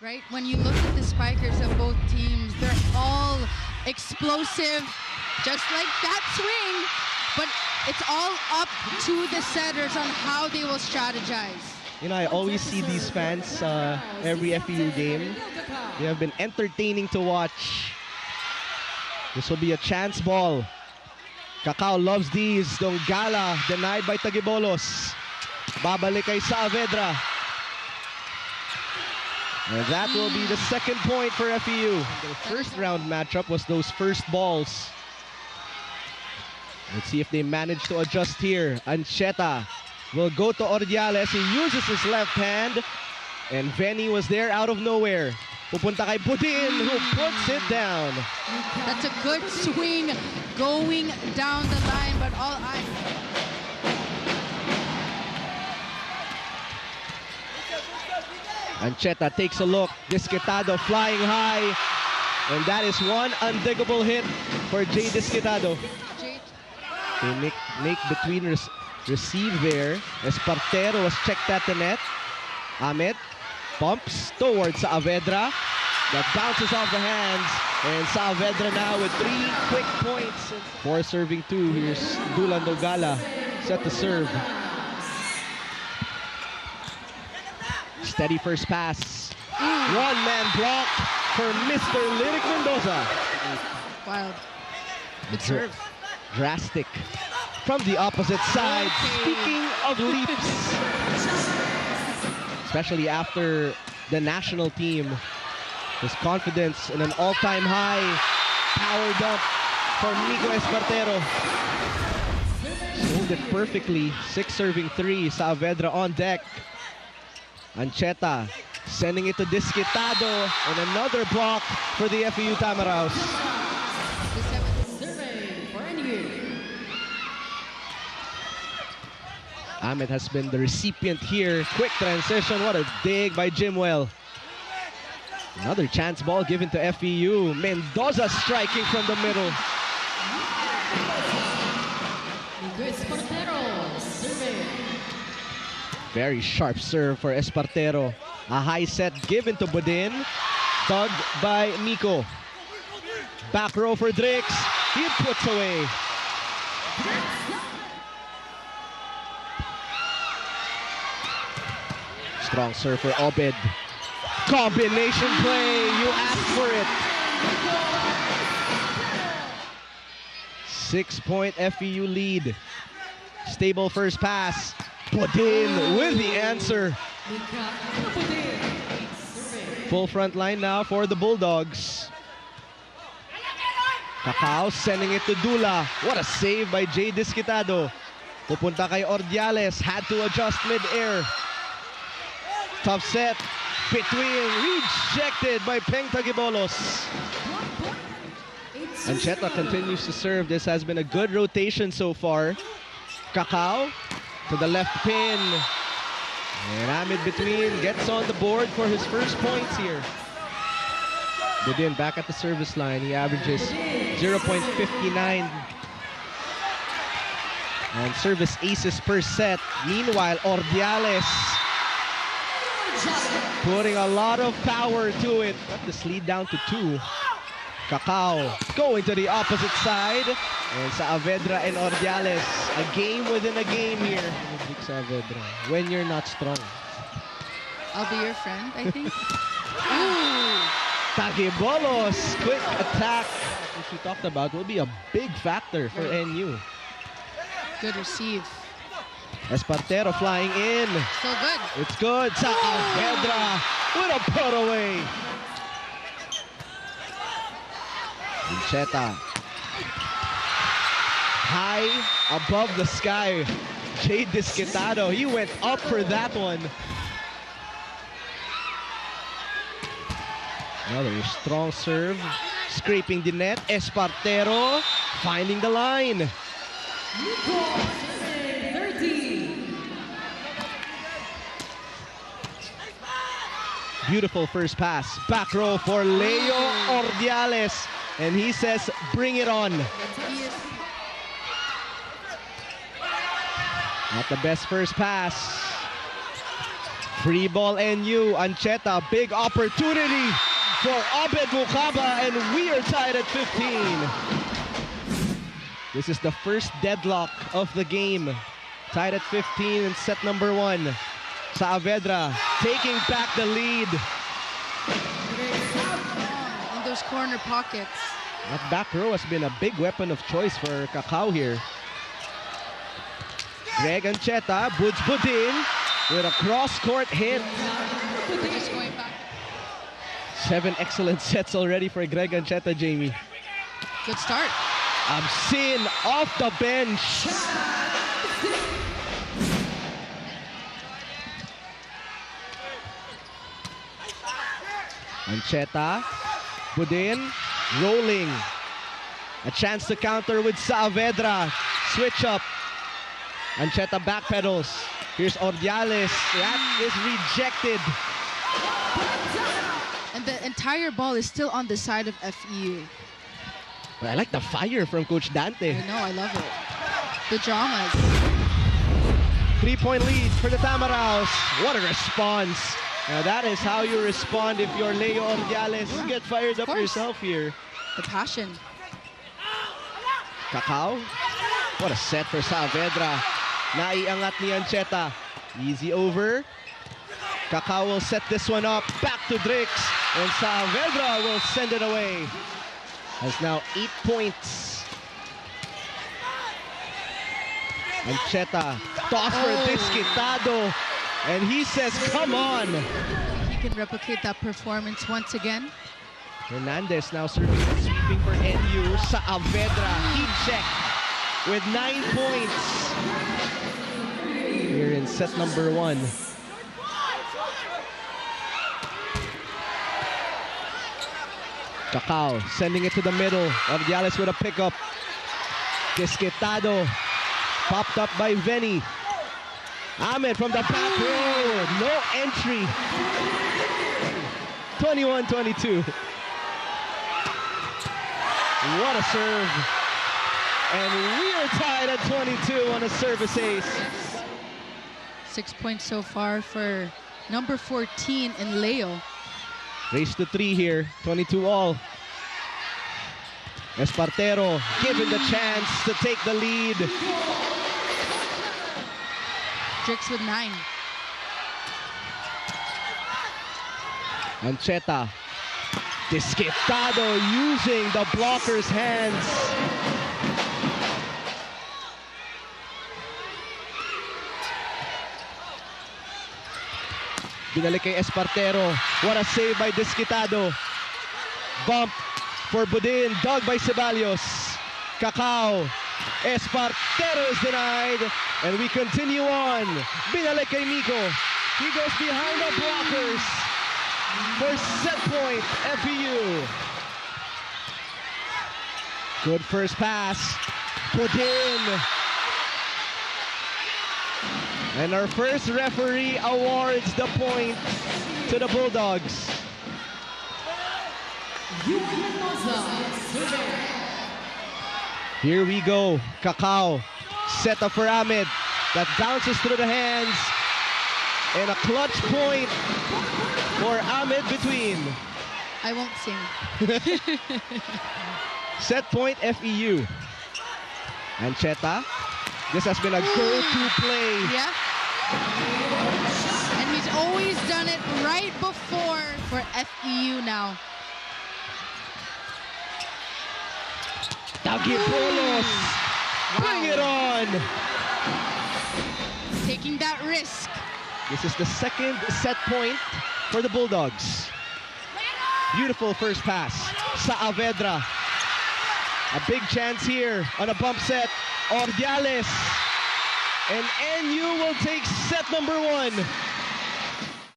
right? When you look at the spikers of both teams, they're all explosive, just like that swing, but it's all up to the setters on how they will strategize. You know, I always see these fans every FEU game. They have been entertaining to watch. This will be a chance ball. Cacao loves these. Donggala denied by Tagibolos. Babalik kay Saavedra. And that will be the second point for FEU. The first round matchup was those first balls. Let's see if they manage to adjust here. Ancheta will go to Ordiales. He uses his left hand. And Venny was there out of nowhere. Pupunta kay Budin, who puts it down. That's a good swing going down the line, but all I... Ancheta takes a look. Disquitado flying high. And that is one undiggable hit for Jay Disquitado. They make between receive there. Espartero was checked at the net. Ahmed pumps towards Saavedra. That bounces off the hands. And Saavedra now with 3 quick points. For serving 2, here's Dulan Donggala set to serve. Steady first pass. One-man block for Mr. Lyric Mendoza. Wild. Good serve. Drastic from the opposite side. Speaking of leaps, especially after the national team, his confidence in an all-time high. Power dump for Nico Espartero. Sold it perfectly. 6 serving 3. Saavedra on deck. Ancheta sending it to Disquitado, and another block for the FEU Tamaraws. Ahmed has been the recipient here. Quick transition, what a dig by Jimwell. Another chance ball given to FEU. Mendoza striking from the middle. Very sharp serve for Espartero. A high set given to Budin. Dug by Miko. Back row for Drix. He puts away. Strong serve for Obed. Combination play. You asked for it. 6-point FEU lead. Stable first pass. Budin with the answer. Full front line now for the Bulldogs. Cacao sending it to Dula. What a save by Jay Disquitado. Pupunta kay Ordiales. Had to adjust mid-air. Tough set. Between. Rejected by Peng Tagibolos. Ancheta continues to serve. This has been a good rotation so far. Cacao to the left pin. And Ahmed between gets on the board for his first points here. Budin back at the service line. He averages 0.59. And service aces per set. Meanwhile, Ordiales putting a lot of power to it. Cut this lead down to 2. Cacao going to the opposite side. And Saavedra and Ordiales, a game within a game here. Saavedra, when you're not strong. I'll be your friend, I think. Ooh. Tagibolos, quick attack, which we talked about, will be a big factor for NU. Good receive. Espartero flying in. So good. It's good. Saavedra with a put away. Ancheta. High above the sky. Jay Disquitado, he went up for that one. Another strong serve. Scraping the net. Espartero finding the line. Beautiful first pass. Back row for Leo Ordiales. And he says, bring it on. Not the best first pass. Free ball NU. Ancheta, big opportunity for Abed Mukaba, and we are tied at 15. This is the first deadlock of the game. Tied at 15 in set number 1. Saavedra taking back the lead. In those corner pockets. That back row has been a big weapon of choice for Cacao here. Greg Ancheta, Buds Budin with a cross-court hit. Just going back. 7 excellent sets already for Greg Ancheta, Jamie. Good start. Absin off the bench. Ancheta, Budin, rolling. A chance to counter with Saavedra. Switch up. Ancheta backpedals. Here's Ordiales. That is rejected. And the entire ball is still on the side of FEU. But I like the fire from Coach Dante. I know, I love it. The dramas. 3-point lead for the Tamaraws. What a response. Now that is how you respond if you're Leo Ordiales. You get fired up yourself here. The passion. Cacao. What a set for Saavedra. Naiangat ni Ancheta. Easy over. Cacao will set this one up. Back to Drix. And Saavedra will send it away. Has now 8 points. Ancheta. Toss for Desquitado. And he says, come on. He can replicate that performance once again. Hernandez now serving and sweeping for NU. Saavedra. Heat check with 9 points. Here in set number 1. Cacao sending it to the middle. Ordiales with a pickup. Desquitado popped up by Venny. Ahmed from the back row. No entry. 21-22. What a serve. And we are tied at 22 on a service ace. 6 points so far for number 14 in Leo. Race to 3 here, 22 all. Espartero given the chance to take the lead. Drix with 9. Ancheta. Desquitado using the blocker's hands. Binalik kay Espartero. What a save by Desquitado. Bump for Budin. Dug by Ceballos. Cacao. Espartero is denied. And we continue on. Binalik kay Nico. He goes behind the blockers for set point, FEU. Good first pass. Budin. And our first referee awards the point to the Bulldogs. Here we go. Cacao. Set up for Ahmed. That bounces through the hands. And a clutch point for Ahmed between. I won't sing. Set point FEU. Ancheta. This has been a go-to play. Yeah. And he's always done it right before for FEU now. Tagipolos. Bring it on. Taking that risk. This is the second set point for the Bulldogs. Beautiful first pass. Saavedra. A big chance here on a bump set. Ordiales. And NU will take set number 1.